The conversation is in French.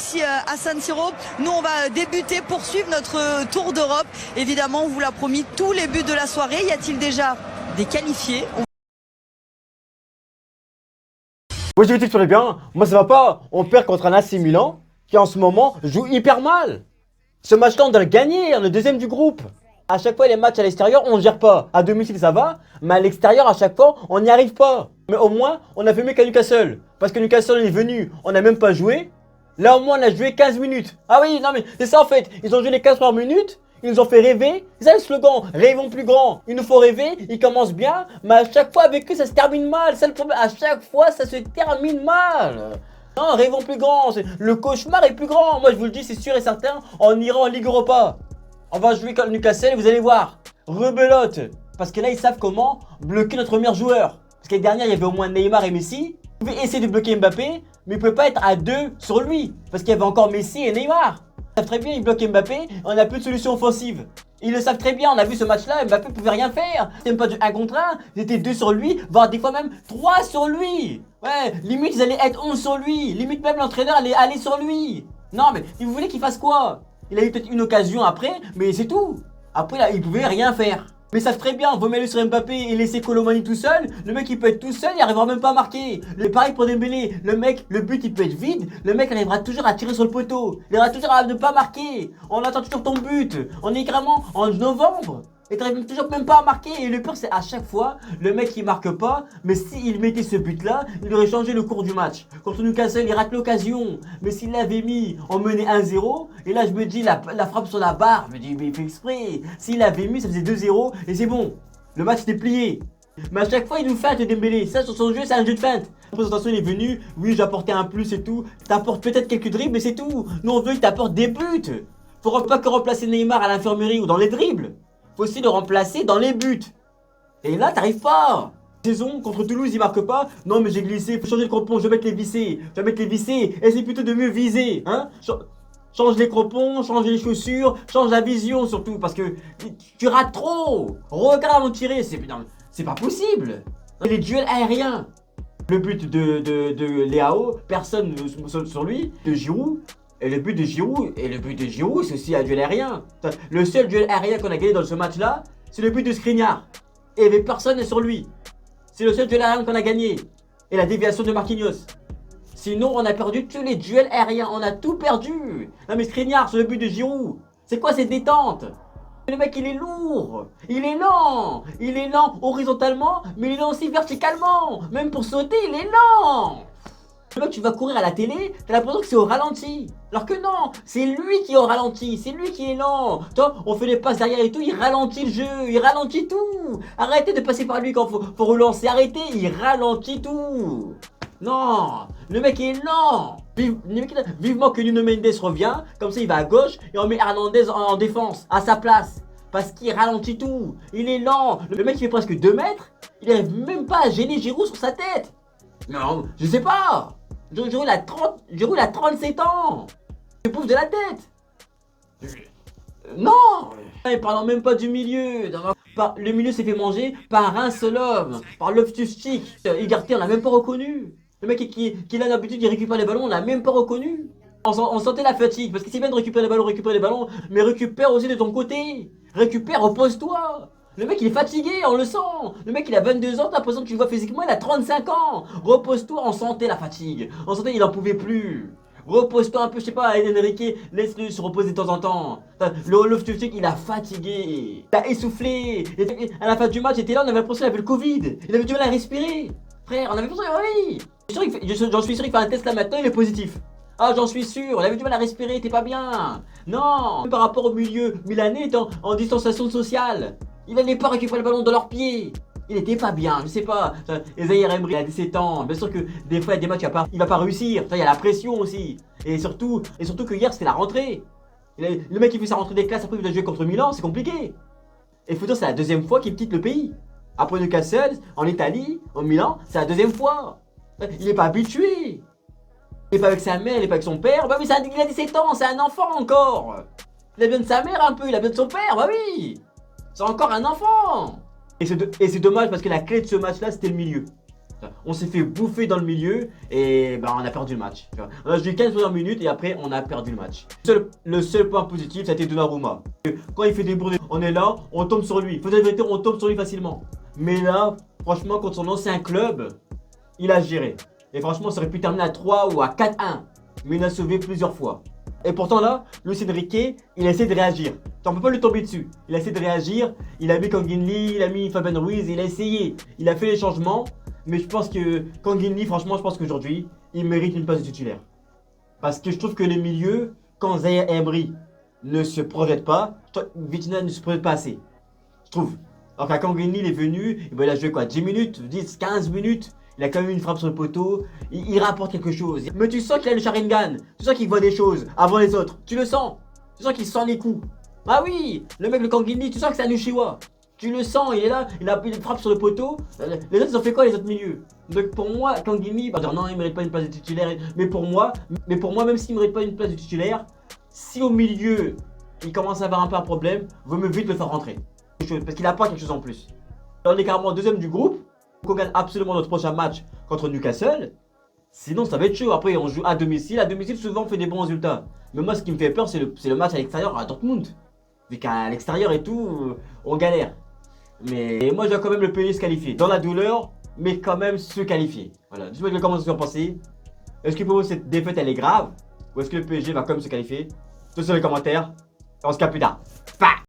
ici à San Siro. Nous, on va débuter, poursuivre notre tour d'Europe. Évidemment, on vous l'a promis, tous les buts de la soirée. Y a-t-il déjà des qualifiés? Oui, je vais sur les bien. Moi, ça va pas. On perd contre un AC Milan qui, en ce moment, joue hyper mal. Ce match-là, on doit le gagner. On est le deuxième du groupe. À chaque fois, les matchs à l'extérieur, on ne gère pas. À domicile, ça va. Mais à l'extérieur, à chaque fois, on n'y arrive pas. Mais au moins, on a fait mieux qu'à Newcastle. Parce que Newcastle est venu, on n'a même pas joué. Là, au moins, on a joué 15 minutes. Ah oui, non, mais c'est ça en fait. Ils ont joué les 15 premières minutes. Ils nous ont fait rêver. C'est ça le slogan. Rêvons plus grand. Il nous faut rêver. Ils commencent bien. Mais à chaque fois, avec eux, ça se termine mal. C'est le problème. À chaque fois, ça se termine mal. Non, rêvons plus grand. Le cauchemar est plus grand. Moi, je vous le dis, c'est sûr et certain. On ira en Ligue Europa. On va jouer contre Newcastle. Vous allez voir. Rebelote. Parce que là, ils savent comment bloquer notre meilleur joueur. Parce que l'année dernière, il y avait au moins Neymar et Messi. Ils pouvaient essayer de bloquer Mbappé. Mais ils ne pouvaient pas être à deux sur lui. Parce qu'il y avait encore Messi et Neymar. Ils savent très bien, ils bloquent Mbappé, on n'a plus de solution offensive. Ils le savent très bien, on a vu ce match-là, Mbappé pouvait rien faire. C'était même pas du 1 contre 1, c'était 2 sur lui, voire des fois même 3 sur lui. Ouais, limite ils allaient être 11 sur lui, limite même l'entraîneur allait aller sur lui. Non mais, si vous voulez qu'il fasse quoi? Il a eu peut-être une occasion après, mais c'est tout. Après là, il pouvait rien faire. Mais ils savent très bien, vous mettez sur Mbappé et laisser Colomani tout seul, le mec il peut être tout seul, il arrivera même pas à marquer. Pareil pour Dembélé, le mec, le but il peut être vide, le mec arrivera toujours à tirer sur le poteau, il arrivera toujours à ne pas marquer. On attend toujours ton but, on est carrément en novembre. Et t'arrives toujours même pas à marquer. Et le pire c'est à chaque fois, le mec il marque pas. Mais s'il mettait ce but là, il aurait changé le cours du match. Contre Newcastle il rate l'occasion. Mais s'il l'avait mis, on menait 1-0. Et là je me dis la frappe sur la barre. Je me dis mais il fait exprès. S'il l'avait mis ça faisait 2-0. Et c'est bon. Le match était plié. Mais à chaque fois il nous feinte Dembélé. Ça sur son jeu c'est un jeu de feinte. La présentation il est venu. Oui j'ai apporté un plus et tout. T'apportes peut-être quelques dribbles mais c'est tout. Nous on veut que t'apportes des buts. Faut pas que remplacer Neymar à l'infirmerie ou dans les dribbles. Faut aussi le remplacer dans les buts. Et là, t'arrives pas. Saison contre Toulouse, il marque pas. Non, mais j'ai glissé. Faut changer le crampon. Je vais mettre les vissés. Je vais mettre les vissés. Essaye plutôt de mieux viser. Hein? Change les crampons, change les chaussures, change la vision surtout. Parce que tu rates trop. Regarde avant de tirer. C'est pas possible. Les duels aériens. Le but de Léao, personne sur lui. De Giroud. Et le but de Giroud, c'est aussi un duel aérien. Le seul duel aérien qu'on a gagné dans ce match-là, c'est le but de Skriniar. Et il n'y avait personne sur lui. C'est le seul duel aérien qu'on a gagné. Et la déviation de Marquinhos. Sinon, on a perdu tous les duels aériens. On a tout perdu. Non mais Skriniar sur le but de Giroud. C'est quoi cette détente? Le mec, il est lourd. Il est lent. Il est lent horizontalement, mais il est lent aussi verticalement. Même pour sauter, il est lent. Le mec, tu vas courir à la télé, t'as l'impression que c'est au ralenti. Alors que non, c'est lui qui est au ralenti, c'est lui qui est lent. Toi, on fait les passes derrière et tout, il ralentit le jeu, il ralentit tout. Arrêtez de passer par lui quand faut relancer, arrêtez, il ralentit tout. Non, le mec est lent. Vivement que Nuno Mendes revient, comme ça il va à gauche et on met Hernandez en défense, à sa place. Parce qu'il ralentit tout, il est lent. Le mec il fait presque 2 mètres, il n'arrive même pas à gêner Giroud sur sa tête. Non, je sais pas. Giroud il a 37 ans. Il pouffe de la tête. Non. Et parlant même pas du milieu. Le milieu s'est fait manger par un seul homme. Par Loftus-Cheek. Ugarte on l'a même pas reconnu. Le mec qui a l'habitude de récupérer les ballons, on l'a même pas reconnu. On sentait la fatigue. Parce que c'est bien de récupérer les ballons. Mais récupère aussi de ton côté. Récupère, repose-toi. Le mec il est fatigué, on le sent. Le mec il a 22 ans, t'as l'impression que tu le vois physiquement, il a 35 ans. Repose-toi, on sentait la fatigue. On sentait il en pouvait plus. Repose-toi un peu, je sais pas, Enrique, laisse-le se reposer de temps en temps. Le Loftus-Cheek il a fatigué. Il a essoufflé. À la fin du match, il était là, on avait l'impression qu'il avait le Covid. Il avait du mal à respirer. Frère, on avait l'impression, oui. J'en suis sûr qu'il fait un test là maintenant, il est positif. Ah, j'en suis sûr, il avait du mal à respirer, t'es pas bien. Non, par rapport au milieu milanais, en distanciation sociale. Il n'allait pas récupérer le ballon dans leurs pieds. Il était pas bien, je sais pas. Ezaïr Emery, il a 17 ans. Bien sûr que des fois, il y a des matchs, il va pas réussir. Il y a la pression aussi. Et surtout que hier, c'était la rentrée. Le mec, il fait sa rentrée des classes, après il va jouer contre Milan, c'est compliqué. Et faut dire, c'est la deuxième fois qu'il quitte le pays. Après Newcastle, en Italie, en Milan, c'est la deuxième fois. Il est pas habitué. Il est pas avec sa mère, il est pas avec son père. Bah oui, il a 17 ans, c'est un enfant encore. Il a besoin de sa mère un peu, il a besoin de son père, bah oui. C'est encore un enfant. Et c'est dommage parce que la clé de ce match-là, c'était le milieu. On s'est fait bouffer dans le milieu et bah, on a perdu le match. Tu vois. On a joué 15 premières minutes et après on a perdu le match. Le seul point positif, ça a été Donnarumma. Quand il fait des bourdes, on est là, on tombe sur lui. Faut dire la vérité, on tombe sur lui facilement. Mais là, franchement, contre son ancien club, il a géré. Et franchement, ça aurait pu terminer à 3 ou à 4-1. Mais il a sauvé plusieurs fois. Et pourtant là, Luis Enrique, il a essayé de réagir. On peut pas lui tomber dessus. Il a essayé de réagir. Il a mis Kanginli, il a mis Fabian Ruiz, il a essayé. Il a fait les changements. Mais je pense que Kanginli, franchement, je pense qu'aujourd'hui, il mérite une place de titulaire. Parce que je trouve que les milieux, quand Zaïre Emery ne se projette pas, Vitinha ne se projette pas assez. Je trouve. Alors qu'à Kanginli, il est venu, et ben, il a joué quoi, 10 minutes, 10, 15 minutes. Il a quand même une frappe sur le poteau, il rapporte quelque chose. Mais tu sens qu'il a le Sharingan, tu sens qu'il voit des choses avant les autres. Tu le sens, tu sens qu'il sent les coups. Ah oui, le mec, le Kanginli, tu sens que c'est un Uchiwa. Tu le sens, il est là, il a une frappe sur le poteau. Les autres, ils ont fait quoi, les autres milieux? Donc pour moi, Kanginli, bah non, il mérite pas une place de titulaire. Mais pour moi, même s'il mérite pas une place de titulaire, si au milieu, il commence à avoir un peu un problème, vaut mieux vite le faire rentrer. Parce qu'il apporte quelque chose en plus. On est carrément deuxième du groupe. On gagne absolument notre prochain match contre Newcastle. Sinon, ça va être chaud. Après, on joue à domicile. À domicile, souvent, on fait des bons résultats. Mais moi, ce qui me fait peur, c'est le match à l'extérieur à Dortmund. Vu qu'à l'extérieur et tout, on galère. Mais moi, je dois quand même le PSG se qualifier. Dans la douleur, mais quand même se qualifier. Voilà. Dites-moi comment vous en pensez. Est-ce que pour vous, cette défaite, elle est grave? Ou est-ce que le PSG va quand même se qualifier? Tout sur les commentaires. On se capte plus tard.